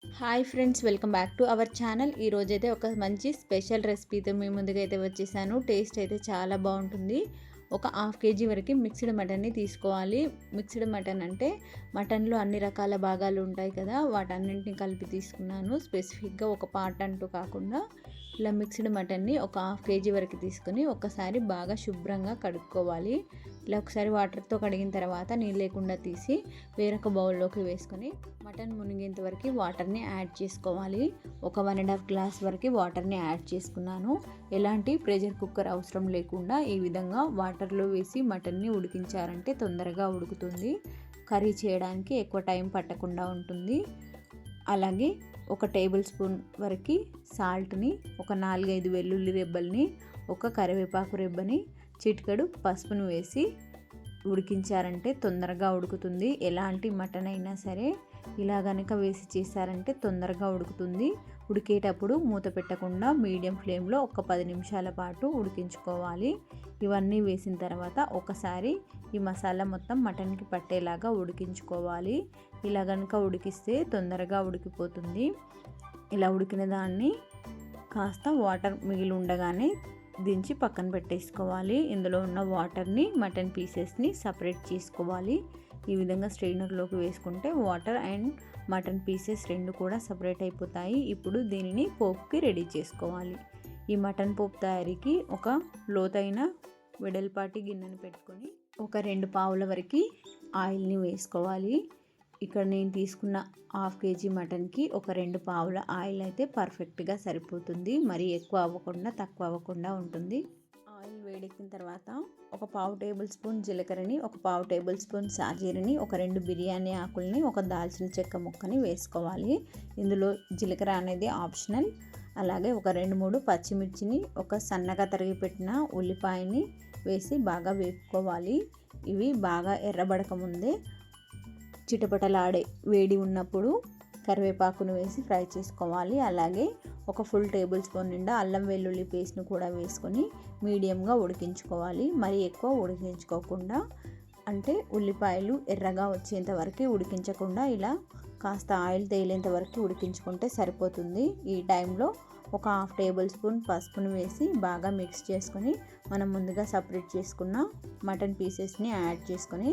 Hi friends, welcome back to our channel. ఈరోజైతే ఒక మంచి స్పెషల్ రెసిపీతో మీ ముందుకైతే వచ్చేసాను. టేస్ట్ అయితే చాలా బాగుంటుంది. ఒక హాఫ్ కేజీ వరకు మిక్స్డ్ మటన్ని తీసుకోవాలి. మిక్స్డ్ మటన్ అంటే మటన్లో అన్ని రకాల భాగాలు ఉంటాయి కదా, వాటన్నింటిని కలిపి తీసుకున్నాను. స్పెసిఫిక్గా ఒక పార్ట్ అంటూ కాకుండా ఇలా మిక్స్డ్ మటన్ని ఒక హాఫ్ కేజీ వరకు తీసుకుని ఒక్కసారి బాగా శుభ్రంగా కడుక్కోవాలి. ఇలా ఒకసారి వాటర్తో కడిగిన తర్వాత నీళ్ళు లేకుండా తీసి వేరొక బౌల్లోకి వేసుకొని మటన్ మునిగేంత వరకు వాటర్ని యాడ్ చేసుకోవాలి. ఒక 1.5 గ్లాస్ వరకు వాటర్ని యాడ్ చేసుకున్నాను. ఎలాంటి ప్రెషర్ కుక్కర్ అవసరం లేకుండా ఈ విధంగా వాటర్లో వేసి మటన్ని ఉడికించారంటే తొందరగా ఉడుకుతుంది. కర్రీ చేయడానికి ఎక్కువ టైం పట్టకుండా ఉంటుంది. అలాగే ఒక టేబుల్ స్పూన్ వరకు సాల్ట్ని, ఒక 4-5 వెల్లుల్లి రెబ్బల్ని, ఒక కరివేపాకు రెబ్బని, చిటికెడు పసుపును వేసి ఉడికించారంటే తొందరగా ఉడుకుతుంది. ఎలాంటి మటన్ అయినా సరే ఇలా గనక వేసి చేశారంటే తొందరగా ఉడుకుతుంది. ఉడికేటప్పుడు మూత పెట్టకుండా మీడియం ఫ్లేమ్లో ఒక 10 నిమిషాల పాటు ఉడికించుకోవాలి. ఇవన్నీ వేసిన తర్వాత ఒకసారి ఈ మసాలా మొత్తం మటన్కి పట్టేలాగా ఉడికించుకోవాలి. ఇలా గనక ఉడికిస్తే తొందరగా ఉడికిపోతుంది. ఇలా ఉడికిన దాన్ని కాస్త వాటర్ మిగిలి ఉండగానే దించి పక్కన పెట్టేసుకోవాలి. ఇందులో ఉన్న వాటర్ని, మటన్ పీసెస్ని సపరేట్ చేసుకోవాలి. ఈ విధంగా స్ట్రెయినర్లోకి వేసుకుంటే వాటర్ అండ్ మటన్ పీసెస్ రెండు కూడా సపరేట్ అయిపోతాయి. ఇప్పుడు దీనిని పోపుకి రెడీ చేసుకోవాలి. ఈ మటన్ పోపు తయారీకి ఒక లోతైన వెడల్పాటి గిన్నెను పెట్టుకొని ఒక 2 పావుల వరకు ఆయిల్ని వేసుకోవాలి. ఇక్కడ నేను తీసుకున్న హాఫ్ కేజీ మటన్కి ఒక 2 పావుల ఆయిల్ అయితే పర్ఫెక్ట్గా సరిపోతుంది. మరి ఎక్కువ అవ్వకుండా తక్కువ అవ్వకుండా ఉంటుంది. ఆయిల్ వేడెక్కిన తర్వాత ఒక పావు టేబుల్ స్పూన్ జీలకర్రని, ఒక పావు టేబుల్ స్పూన్ సాజీరని, ఒక 2 బిర్యానీ ఆకుల్ని, ఒక దాల్చిన చెక్క ముక్కని వేసుకోవాలి. ఇందులో జీలకర్ర అనేది ఆప్షనల్. అలాగే ఒక 2-3 పచ్చిమిర్చిని, ఒక సన్నగా తరిగి పెట్టిన ఉల్లిపాయని వేసి బాగా వేపుకోవాలి. ఇవి బాగా ఎర్రబడక ముందే చిటపటలాడే వేడి ఉన్నప్పుడు కరివేపాకును వేసి ఫ్రై చేసుకోవాలి. అలాగే ఒక ఫుల్ టేబుల్ స్పూన్ నిండా అల్లం వెల్లుల్లి పేస్ట్ను కూడా వేసుకొని మీడియంగా ఉడికించుకోవాలి. మరి ఎక్కువ ఉడికించుకోకుండా, అంటే ఉల్లిపాయలు ఎర్రగా వచ్చేంత వరకు ఉడికించకుండా ఇలా కాస్త ఆయిల్ తేలేంత వరకు ఉడికించుకుంటే సరిపోతుంది. ఈ టైంలో ఒక హాఫ్ టేబుల్ స్పూన్ పసుపును వేసి బాగా మిక్స్ చేసుకొని మనం ముందుగా సపరేట్ చేసుకున్న మటన్ పీసెస్ని యాడ్ చేసుకొని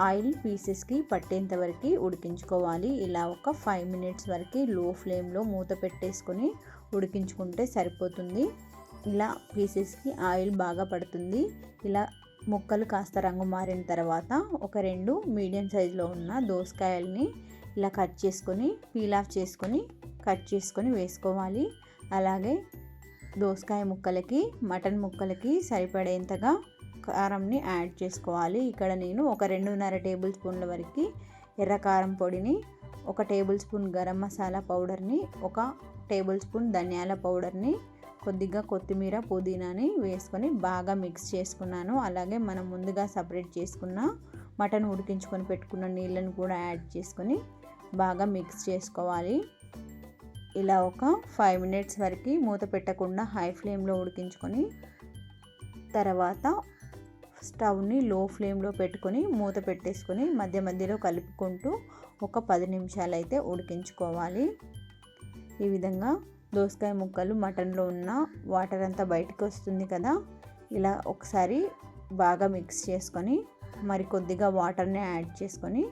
ఆయిల్ పీసెస్కి పట్టేంత వరకు ఉడికించుకోవాలి. ఇలా ఒక 5 మినిట్స్ వరకు లో ఫ్లేమ్లో మూత పెట్టేసుకొని ఉడికించుకుంటే సరిపోతుంది. ఇలా పీసెస్కి ఆయిల్ బాగా పడుతుంది. ఇలా ముక్కలు కాస్త రంగు మారిన తర్వాత ఒక 2 మీడియం సైజులో ఉన్న దోసకాయల్ని ఇలా కట్ చేసుకొని పీల్ ఆఫ్ చేసుకొని కట్ చేసుకొని వేసుకోవాలి. అలాగే దోసకాయ ముక్కలకి, మటన్ ముక్కలకి సరిపడేంతగా కారంని యాడ్ చేసుకోవాలి. ఇక్కడ నేను ఒక 2.5 టేబుల్ స్పూన్ల వరకు ఎర్ర కారం పొడిని, ఒక టేబుల్ స్పూన్ గరం మసాలా పౌడర్ని, ఒక టేబుల్ స్పూన్ ధనియాల పౌడర్ని, కొద్దిగా కొత్తిమీర, పుదీనాని వేసుకొని బాగా మిక్స్ చేసుకున్నాను. అలాగే మనం ముందుగా సపరేట్ చేసుకున్న మటన్ ఉడికించుకొని పెట్టుకున్న నీళ్ళను కూడా యాడ్ చేసుకొని బాగా మిక్స్ చేసుకోవాలి. ఇలా ఒక 5 మినిట్స్ వరకు మూత పెట్టకుండా హై ఫ్లేమ్లో ఉడికించుకొని తర్వాత స్టవ్ని లో ఫ్లేమ్లో పెట్టుకొని మూత పెట్టేసుకొని మధ్య మధ్యలో కలుపుకుంటూ ఒక 10 నిమిషాలు అయితే ఉడికించుకోవాలి. ఈ విధంగా దోసకాయ ముక్కలు మటన్లో ఉన్న వాటర్ అంతా బయటకు వస్తుంది కదా, ఇలా ఒకసారి బాగా మిక్స్ చేసుకొని మరి కొద్దిగా వాటర్ని యాడ్ చేసుకొని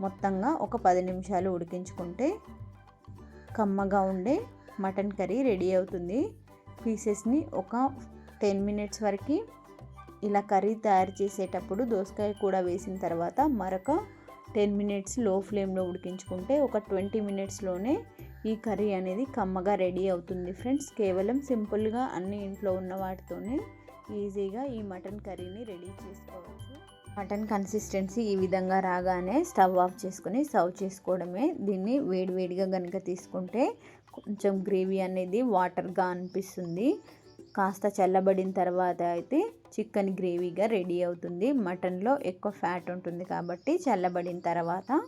మొత్తంగా ఒక 10 నిమిషాలు ఉడికించుకుంటే కమ్మగా ఉండే మటన్ కర్రీ రెడీ అవుతుంది. పీసెస్ని ఒక 10 మినిట్స్ వరకు ఇలా కర్రీ తయారు చేసేటప్పుడు దోసకాయ కూడా వేసిన తర్వాత మరొక 10 మినిట్స్ లో ఫ్లేమ్లో ఉడికించుకుంటే ఒక 20 మినిట్స్లోనే ఈ కర్రీ అనేది కమ్మగా రెడీ అవుతుంది ఫ్రెండ్స్. కేవలం సింపుల్గా అన్ని ఇంట్లో ఉన్న వాటితోనే ఈజీగా ఈ మటన్ కర్రీని రెడీ చేసుకోవచ్చు. మటన్ కన్సిస్టెన్సీ ఈ విధంగా రాగానే స్టవ్ ఆఫ్ చేసుకొని సర్వ్ చేసుకోవడమే. దీన్ని వేడివేడిగా కనుక తీసుకుంటే కొంచెం గ్రేవీ అనేది వాటర్గా అనిపిస్తుంది. కాస్త చల్లబడిన తర్వాత అయితే చికెన్ గ్రేవీగా రెడీ అవుతుంది. మటన్లో ఎక్కువ ఫ్యాట్ ఉంటుంది కాబట్టి చల్లబడిన తర్వాత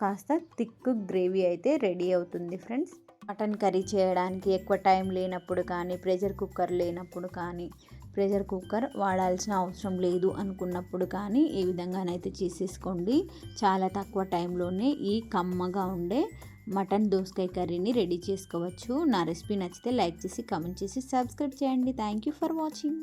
కాస్త థిక్ గ్రేవీ అయితే రెడీ అవుతుంది ఫ్రెండ్స్. మటన్ కర్రీ చేయడానికి ఎక్కువ టైం లేనప్పుడు కానీ, ప్రెషర్ కుక్కర్ లేనప్పుడు కానీ, ప్రెషర్ కుక్కర్ వాడాల్సిన అవసరం లేదు అనుకున్నప్పుడు కానీ ఈ విధంగానైతే చేసేసుకోండి. చాలా తక్కువ టైంలోనే ఈ కమ్మగా ఉండే మటన్ దోసకాయ కర్రీని రెడీ చేసుకోవచ్చు. నా రెసిపీ నచ్చితే లైక్ చేసి, కామెంట్ చేసి, సబ్స్క్రైబ్ చేయండి. Thank you for watching.